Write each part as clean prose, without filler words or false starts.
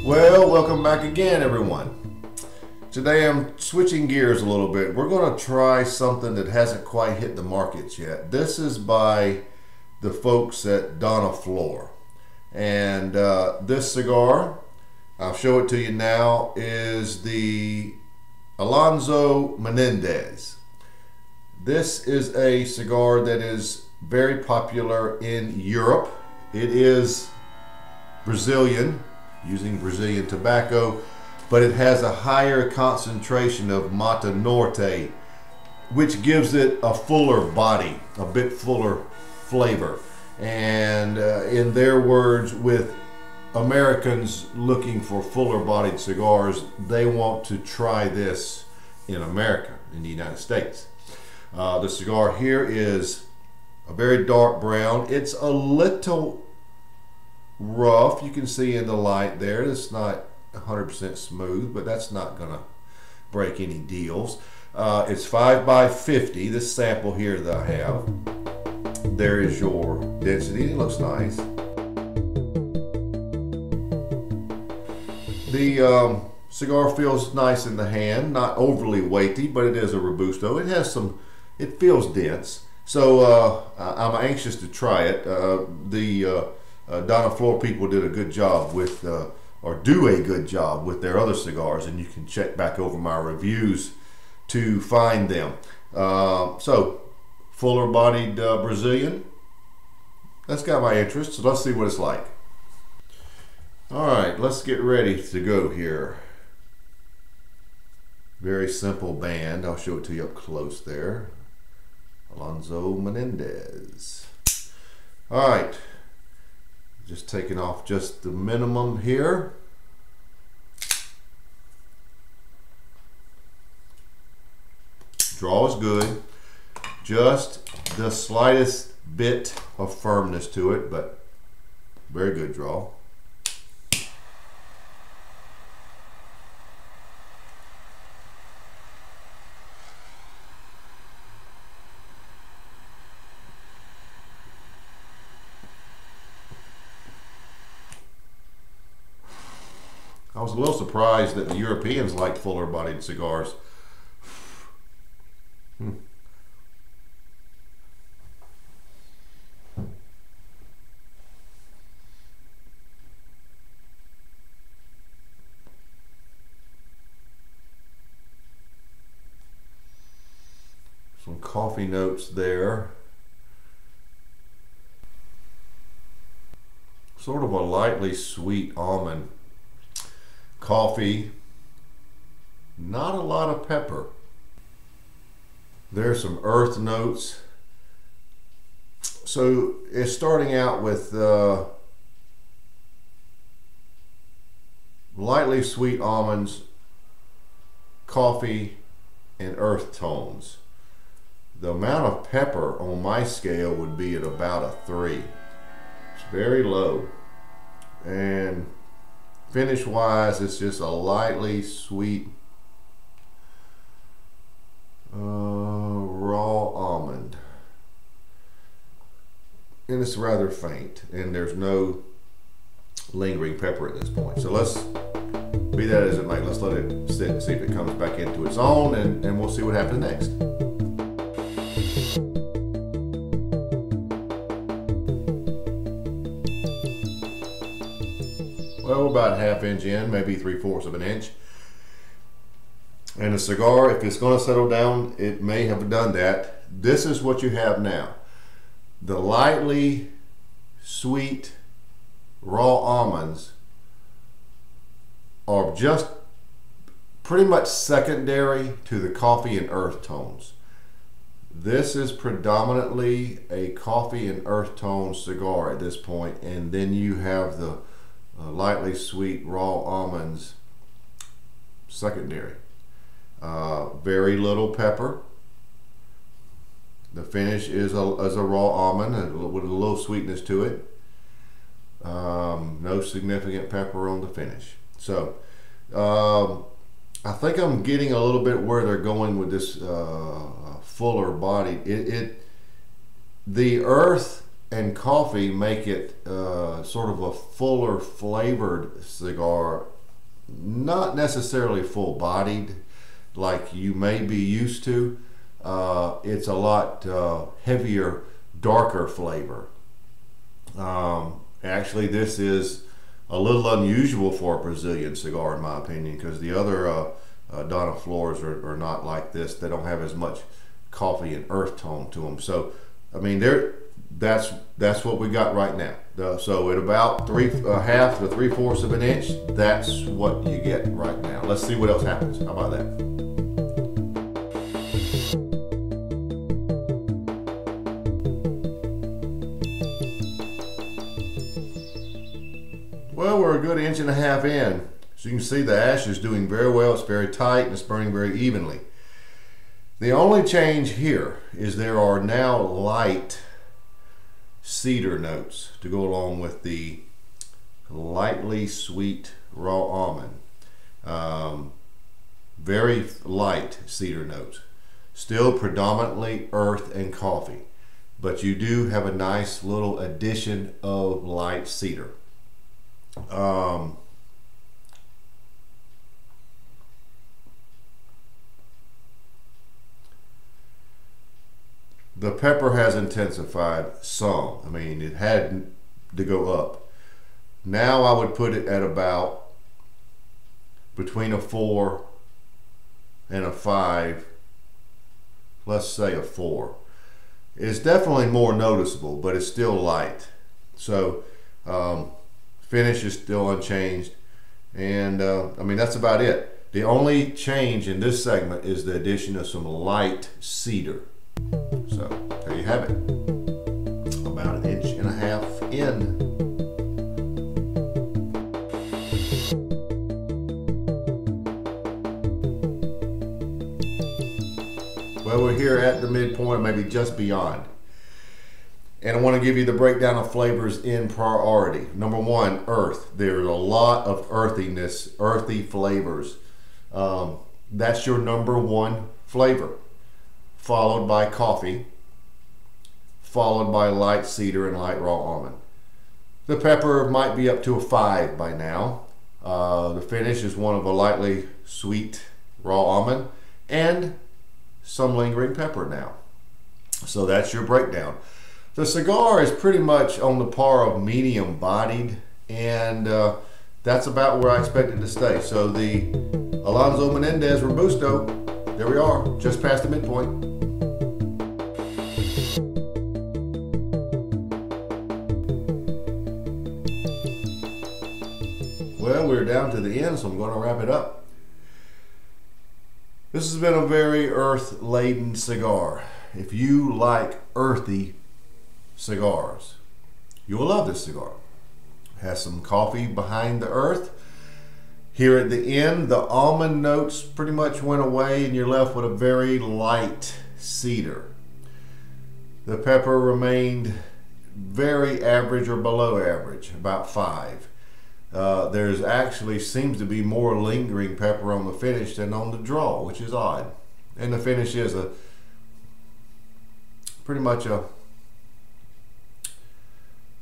Well, welcome back again, everyone. Today I'm switching gears a little bit. We're going to try something that hasn't quite hit the markets yet. This is by the folks at Donna Floor. And this cigar, I'll show it to you now, is the Alonso Menendez. This is a cigar that is very popular in Europe. It is Brazilian, using Brazilian tobacco, but it has a higher concentration of Mata Norte, which gives it a fuller body, a bit fuller flavor. And in their words, with Americans looking for fuller bodied cigars, they want to try this in America, in the United States. The cigar here is a very dark brown. It's a little rough. You can see in the light there, it's not 100% smooth, but that's not gonna break any deals. It's 5x50, this sample here that I have. There is your density. It looks nice. The cigar feels nice in the hand, not overly weighty, but it is a Robusto. It has some, it feels dense. So I'm anxious to try it. Donna Floor people did a good job with, or do a good job with their other cigars, and you can check back over my reviews to find them. So, fuller bodied Brazilian, that's got my interest, so let's see what it's like. Alright, let's get ready to go here. Very simple band, I'll show it to you up close there. Alonso Menendez. Alright. Just taking off just the minimum here. Draw is good. Just the slightest bit of firmness to it, but very good draw. I was a little surprised that the Europeans like fuller bodied cigars. Some coffee notes there. Sort of a lightly sweet almond. Coffee, not a lot of pepper. There's some earth notes. So it's starting out with lightly sweet almonds, coffee, and earth tones. The amount of pepper on my scale would be at about a 3. It's very low. And finish wise, it's just a lightly sweet raw almond, and it's rather faint, and there's no lingering pepper at this point. So let's, be that as it may, let's let it sit and see if it comes back into its own, and we'll see what happens next. Well, about ½ inch in, maybe 3/4 of an inch. And a cigar, if it's going to settle down, it may have done that. This is what you have now. The lightly sweet raw almonds are just pretty much secondary to the coffee and earth tones. This is predominantly a coffee and earth tone cigar at this point, and then you have the lightly sweet raw almonds secondary. Very little pepper. The finish is a raw almond with a little sweetness to it. No significant pepper on the finish. So I think I'm getting a little bit where they're going with this fuller body. The earth and coffee make it sort of a fuller flavored cigar, not necessarily full bodied like you may be used to. It's a lot heavier, darker flavor. Actually, this is a little unusual for a Brazilian cigar, in my opinion, because the other Donna Flors are not like this. They don't have as much coffee and earth tone to them. So, I mean, that's what we got right now. So at about 1/2 to 3/4 of an inch, that's what you get right now. Let's see what else happens. How about that? Well, we're a good 1.5 inches in. So you can see the ash is doing very well. It's very tight and it's burning very evenly. The only change here is there are now light cedar notes to go along with the lightly sweet raw almond. Very light cedar notes. Still predominantly earth and coffee, but you do have a nice little addition of light cedar. The pepper has intensified some. I mean, it had to go up. Now I would put it at about between a 4 and a 5. Let's say a 4. It's definitely more noticeable, but it's still light. So finish is still unchanged, and I mean, that's about it. The only change in this segment is the addition of some light cedar. So there you have it, about 1.5 inches in. Well, we're here at the midpoint, maybe just beyond. And I want to give you the breakdown of flavors in priority. Number 1, earth. There's a lot of earthiness, earthy flavors. That's your number 1 flavor, followed by coffee, followed by light cedar and light raw almond. The pepper might be up to a 5 by now. The finish is one of a lightly sweet raw almond and some lingering pepper now. So that's your breakdown. The cigar is pretty much on the par of medium bodied, and that's about where I expect it to stay. So the Alonso Menendez Robusto, there we are, just past the midpoint. Well, we're down to the end, so I'm going to wrap it up. This has been a very earth-laden cigar. If you like earthy cigars, you will love this cigar. It has some coffee behind the earth. Here at the end, the almond notes pretty much went away and you're left with a very light cedar. The pepper remained very average or below average, about 5. There's actually seems to be more lingering pepper on the finish than on the draw, which is odd. And the finish is pretty much a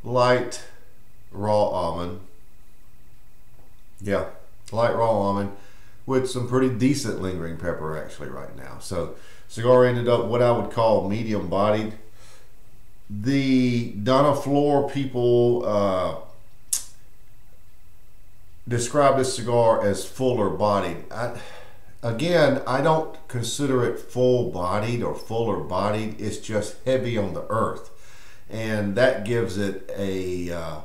light raw almond. Yeah, light raw almond with some pretty decent lingering pepper actually right now. So cigar ended up what I would call medium bodied. The Donna Flor people describe this cigar as fuller bodied. Again, I don't consider it full bodied or fuller bodied. It's just heavy on the earth, and that gives it a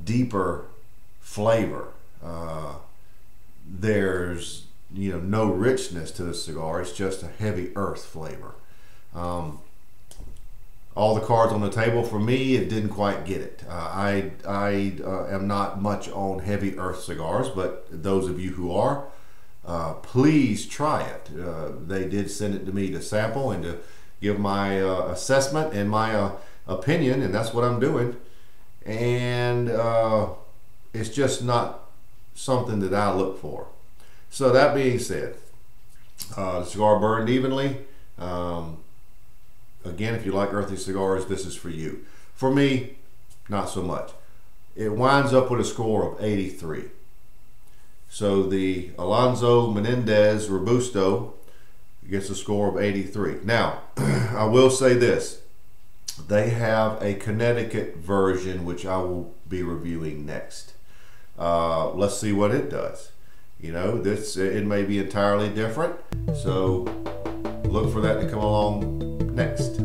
deeper flavor. There's no richness to the cigar. It's just a heavy earth flavor. All the cards on the table for me, it didn't quite get it. I am not much on heavy earth cigars, but those of you who are, please try it. They did send it to me to sample and to give my assessment and my opinion, and that's what I'm doing. And it's just not something that I look for. So that being said, the cigar burned evenly. Again, if you like earthy cigars, this is for you. For me, not so much. It winds up with a score of 83. So the Alonso Menendez Robusto gets a score of 83. Now, I will say this. They have a Connecticut version, which I will be reviewing next. Let's see what it does. You know, it may be entirely different. So look for that to come along next.